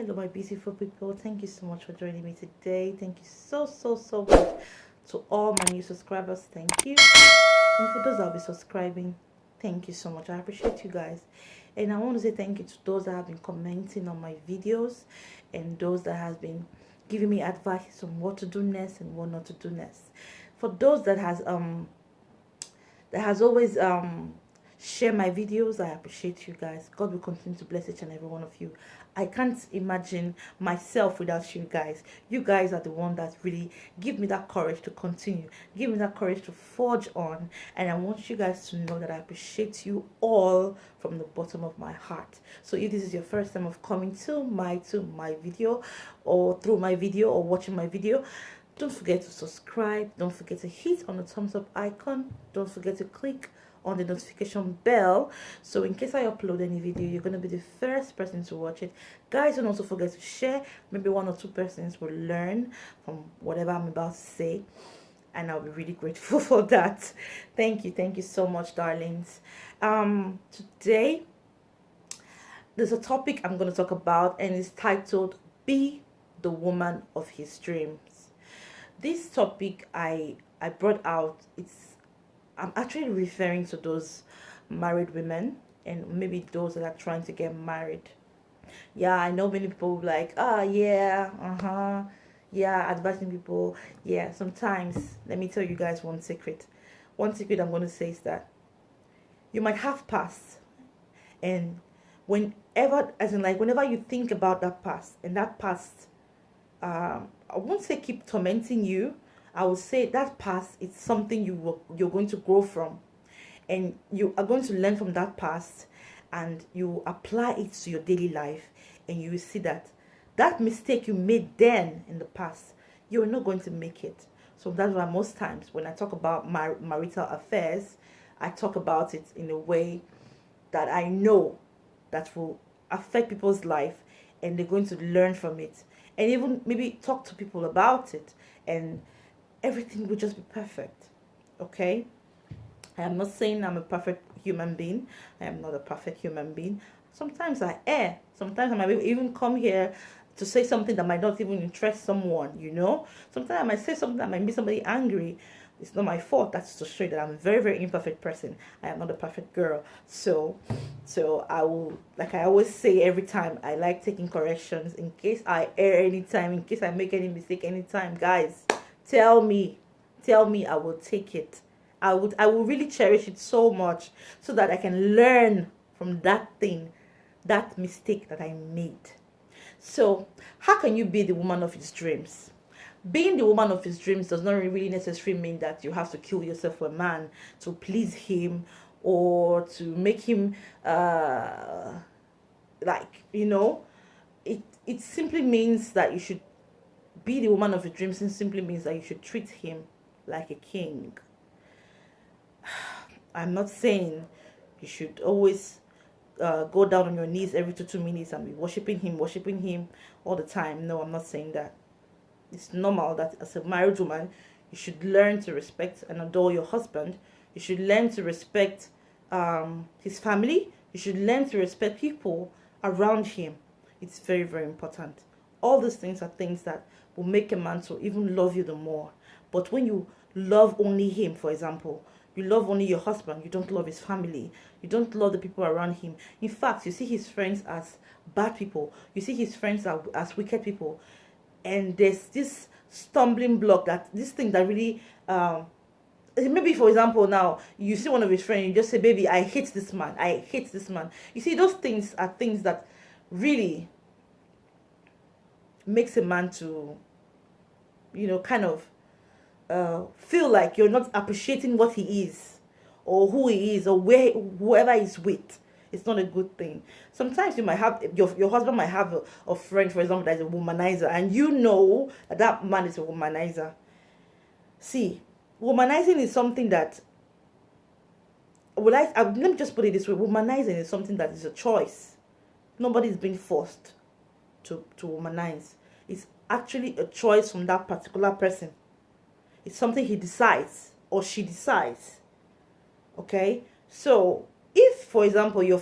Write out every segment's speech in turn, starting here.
Hello, my beautiful people. Thank you so much for joining me today. Thank you so much to all my new subscribers. Thank you. And for those that will be subscribing, thank you so much. I appreciate you guys. And I want to say thank you to those that have been commenting on my videos and those that has been giving me advice on what to do next and what not to do next. For those that has always share my videos, I appreciate you guys. God will continue to bless each and every one of you. I can't imagine myself without you guys. You guys are the one that really give me that courage to continue, give me that courage to forge on. And I want you guys to know that I appreciate you all from the bottom of my heart. So if this is your first time of coming to my video, or through my video, or watching my video, don't forget to subscribe. Don't forget to hit on the thumbs up icon. Don't forget to click on the notification bell, so in case I upload any video, you're going to be the first person to watch it. Guys, don't also forget to share. Maybe 1 or 2 persons will learn from whatever I'm about to say, and I'll be really grateful for that. Thank you so much, darlings. Today there's a topic I'm going to talk about, and it's titled "Be the Woman of His Dreams." This topic I brought out, I'm actually referring to those married women and maybe those that are trying to get married. Yeah, I know many people will be like, yeah, advising people. Yeah, sometimes, let me tell you guys one secret. One secret I'm going to say is that you might have past, and whenever you think about that past, and that past, I won't say keep tormenting you, I would say that past is something you're going to grow from, and you are going to learn from that past, and you apply it to your daily life, and you will see that mistake you made then in the past, you're not going to make it. So that's why most times when I talk about marital affairs, I talk about it in a way that I know that will affect people's life, and they're going to learn from it, and even maybe talk to people about it, and everything will just be perfect. Okay, I am not saying I'm a perfect human being. I am not a perfect human being. Sometimes I err. Sometimes I might even come here to say something that might not even interest someone, Sometimes I might say something that might make somebody angry. It's not my fault. That's to show that I'm a very imperfect person. I am not a perfect girl. So I will, like I always say every time, I like taking corrections in case I err anytime, in case I make any mistake anytime. Guys, tell me, I will take it. I will really cherish it so much, so that I can learn from that mistake that I made. So how can you be the woman of his dreams? Being the woman of his dreams does not really necessarily mean that you have to kill yourself for a man to please him, or to make him it simply means that you should be the woman of your dreams. It simply means that you should treat him like a king. I'm not saying you should always go down on your knees every 2 minutes and be worshiping him all the time. No, I'm not saying that. It's normal that as a married woman, you should learn to respect and adore your husband. You should learn to respect his family. You should learn to respect people around him. It's very important. All these things are things that will make a man to even love you the more. But when you love only him, for example, you love only your husband, you don't love his family, you don't love the people around him. In fact, you see his friends as bad people. You see his friends as wicked people. And there's this stumbling block, this thing that really, maybe for example, now you see one of his friends, you just say, baby, I hate this man. You see, those things are things that really makes a man to, kind of feel like you're not appreciating what he is, or who he is, or whoever he's with. It's not a good thing. Sometimes you might have, your husband might have a friend, for example, that is a womanizer, and you know that man is a womanizer. See, womanizing is something that, let me just put it this way, womanizing is something that is a choice. Nobody's being forced to womanize. It's actually a choice from that particular person. It's something he decides or she decides. Okay? So, if, for example, your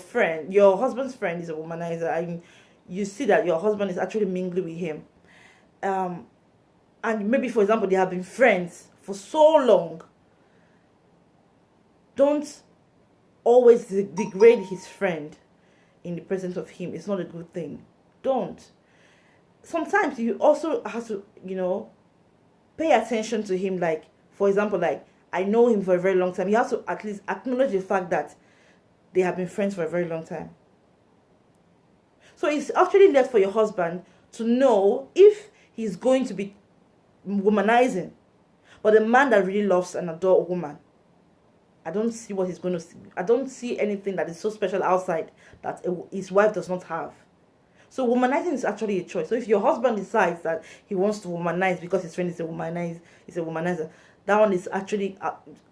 husband's friend is a womanizer, and you see that your husband is actually mingling with him, and maybe, for example, they have been friends for so long, don't always degrade his friend in the presence of him. It's not a good thing. Don't. Sometimes you also have to, pay attention to him. Like, for example, like, I know him for a very long time. You have to at least acknowledge the fact that they have been friends for a very long time. So it's actually left for your husband to know if he's going to be womanizing. But a man that really loves and adores a woman, I don't see what he's going to see. I don't see anything that is so special outside that his wife does not have. So womanizing is actually a choice. So if your husband decides that he wants to womanize because his friend is a womanizer, that one is actually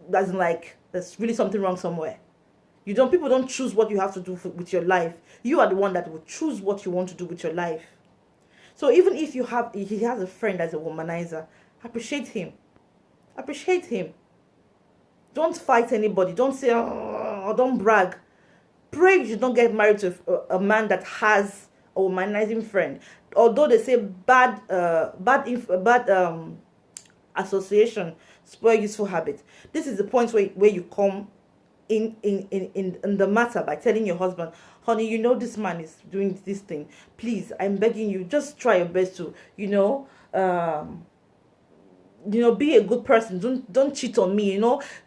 that's like there's really something wrong somewhere. People don't choose what you have to do with your life. You are the one that will choose what you want to do with your life. So even if he has a friend that's a womanizer, appreciate him. Appreciate him. Don't fight anybody. Don't say, or don't brag. Pray you don't get married to a man that has a womanizing friend. Although they say bad association spoil useful habit. This is the point where you come in the matter by telling your husband, honey, this man is doing this thing. Please, I'm begging you, just try your best to, be a good person. Don't cheat on me.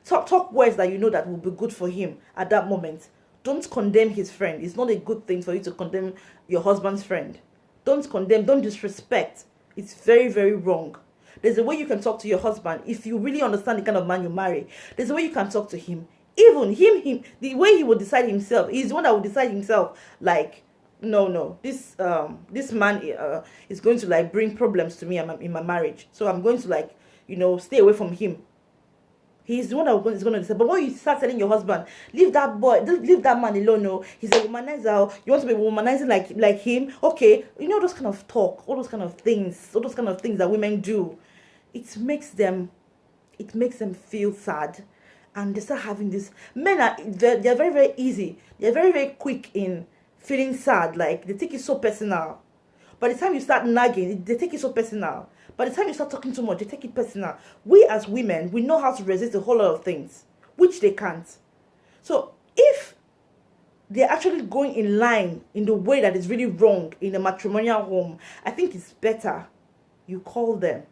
Talk words that that will be good for him at that moment. Don't condemn his friend. It's not a good thing for you to condemn your husband's friend. Don't condemn. Don't disrespect. It's very, very wrong. There's a way you can talk to your husband if you really understand the kind of man you marry. There's a way you can talk to him. Even him, the way he will decide himself. He's the one that will decide himself. Like, no, this man is going to like bring problems to me in my marriage. So I'm going to stay away from him. He's the one that is going to decide. But when you start telling your husband, leave that man alone. No, he's a womanizer. You want to be womanizing like him? Okay, those kind of talk, all those kind of things that women do. It makes them feel sad, and they start having this. Men they're very, very easy. They're very, very quick in feeling sad. Like, they take it so personal. By the time you start nagging, they take it so personal. By the time you start talking too much, they take it personal. We as women, we know how to resist a whole lot of things, which they can't. So if they're actually going in line in the way that is really wrong in a matrimonial home, I think it's better you call them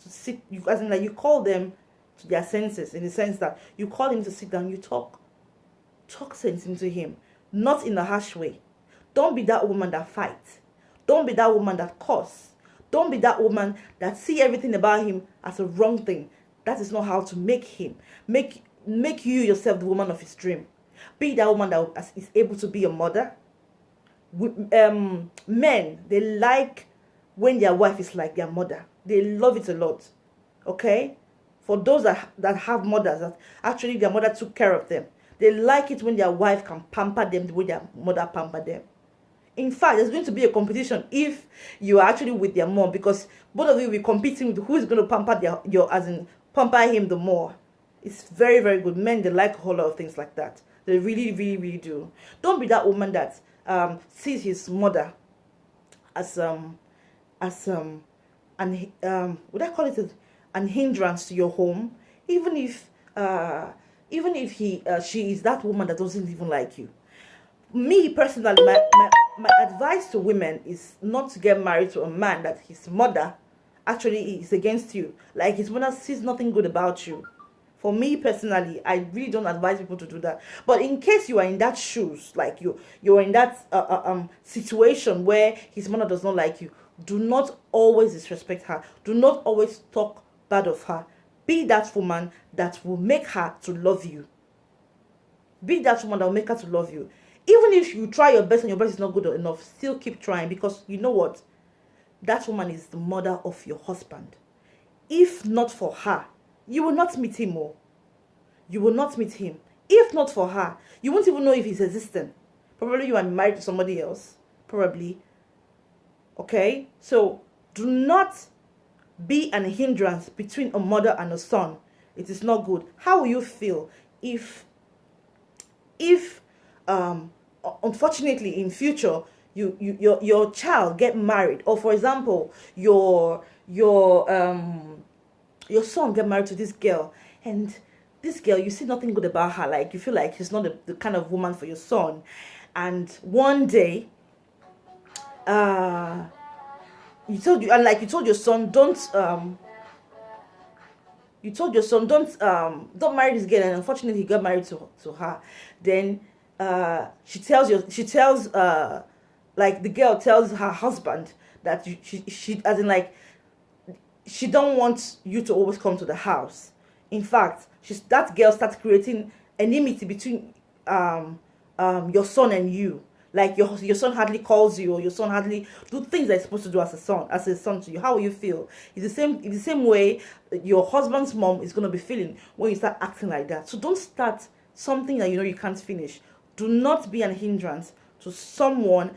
to sit. You call them to their senses, in the sense that you call him to sit down. You talk sense into him, not in a harsh way. Don't be that woman that fights. Don't be that woman that curse. Don't be that woman that see everything about him as a wrong thing. That is not how to make him. Make you yourself the woman of his dream. Be that woman that is able to be a mother. Men, they like when their wife is like their mother. They love it a lot. Okay? For those that have mothers, that actually their mother took care of them. They like it when their wife can pamper them the way their mother pampered them. In fact, there's going to be a competition if you are actually with their mom, because both of you will be competing with who is going to pamper pamper him the more. It's very, very good. Men, they like a whole lot of things like that. They really, really, really do. Don't be that woman that sees his mother as would I call it an hindrance to your home, even if she is that woman that doesn't even like you. Me personally, my advice to women is not to get married to a man that his mother actually is against you. Like, his mother sees nothing good about you. For me personally, I really don't advise people to do that. But in case you are in that shoes, like you're in that situation where his mother does not like you, do not always disrespect her. Do not always talk bad of her. Be that woman that will make her to love you. Be that woman that will make her to love you. Even if you try your best and your best is not good enough, still keep trying, because you know what? That woman is the mother of your husband. If not for her, you will not meet him more. You will not meet him. If not for her, you won't even know if he's existing. Probably you are married to somebody else. Probably. Okay? So, do not be an hindrance between a mother and a son. It is not good. How will you feel if unfortunately in future your child get married, or for example, your son get married to this girl, and this girl, you see nothing good about her, like you feel like she's not the kind of woman for your son, and one day uh you told your son, don't marry this girl, and unfortunately he got married to her. Then she tells like the girl tells her husband that she as in like she don't want you to always come to the house. In fact, that girl starts creating enmity between your son and you. Like your son hardly calls you, or your son hardly do things that he's supposed to do as a son to you. How will you feel? It's the same way your husband's mom is gonna be feeling when you start acting like that. So don't start something that you know you can't finish. Do not be an hindrance to someone's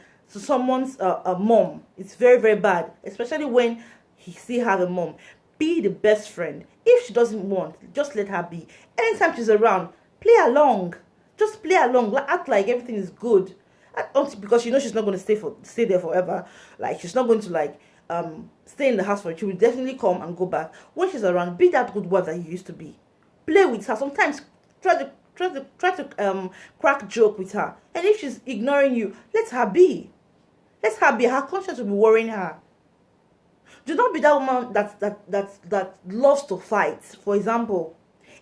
mom. It's very, very bad, especially when he still have a mom. Be the best friend. If she doesn't want, just let her be. Anytime she's around, play along. Just play along. Act like everything is good. Because you know she's not going to stay there forever. Like she's not going to stay in the house for it. She will definitely come and go back. When she's around, be that good wife that you used to be. Play with her. Sometimes try to crack joke with her. And if she's ignoring you, let her be. Let her be. Her conscience will be worrying her. Do not be that woman that loves to fight. For example,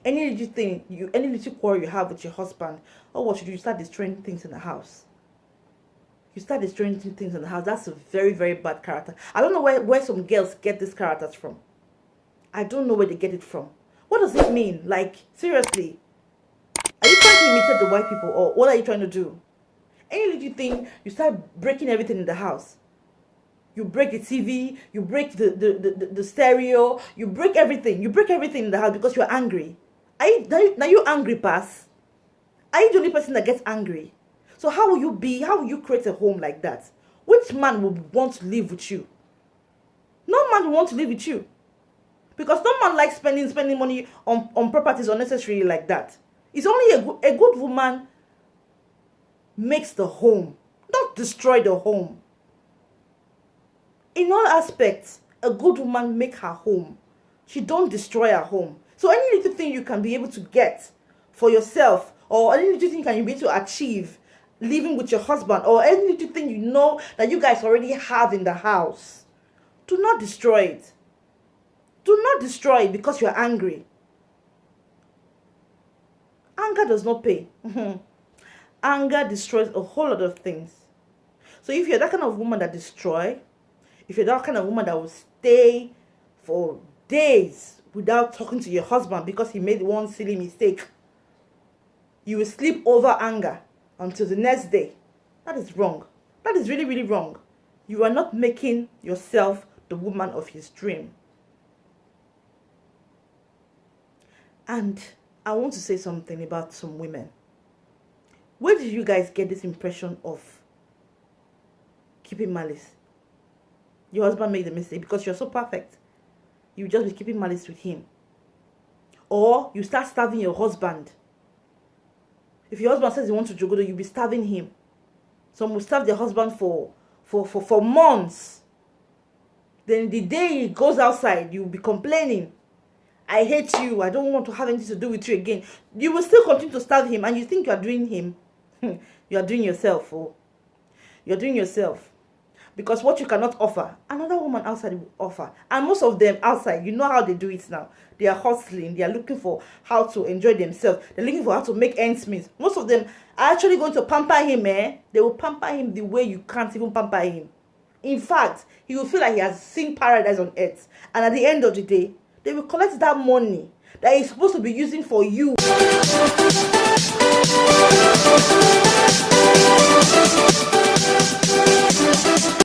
any little quarrel you have with your husband, or what you do, you start destroying things in the house. You start destroying things in the house. That's a very, very bad character. I don't know where some girls get these characters from. I don't know where they get it from. What does it mean? Like, seriously. Are you trying to imitate the white people, or what are you trying to do? Any little thing, you start breaking everything in the house. You break the TV, you break the stereo, you break everything. You break everything in the house because you're angry. Now you angry, pass? Are you the only person that gets angry? So how will you create a home like that? Which man would want to live with you? No man will want to live with you. Because no man likes spending money on properties unnecessarily like that. It's only a good woman makes the home, not destroy the home. In all aspects, a good woman make her home. She don't destroy her home. So any little thing you can be able to get for yourself, or any little thing you can be able to achieve living with your husband, or any little thing you know that you guys already have in the house, do not destroy it. Do not destroy it because you're angry. Anger does not pay. Anger destroys a whole lot of things. So if you're that kind of woman that destroy, if you're that kind of woman that will stay for days without talking to your husband because he made one silly mistake, you will sleep over anger until the next day. That is wrong. That is really, really wrong. You are not making yourself the woman of his dream. And I want to say something about some women. Where did you guys get this impression of keeping malice? Your husband made a mistake because you're so perfect. You just be keeping malice with him. Or you start starving your husband. If your husband says he wants to jogodo, you'll be starving him. Some will starve their husband for months. Then the day he goes outside, you'll be complaining. I hate you. I don't want to have anything to do with you again. You will still continue to starve him, and you think you are doing him. You are doing yourself. Oh. You're doing yourself. Because what you cannot offer, another woman outside will offer. And most of them outside, you know how they do it now. They are hustling. They are looking for how to enjoy themselves. They're looking for how to make ends meet. Most of them are actually going to pamper him. They will pamper him the way you can't even pamper him. In fact, he will feel like he has seen paradise on earth. And at the end of the day, they will collect that money that he's supposed to be using for you.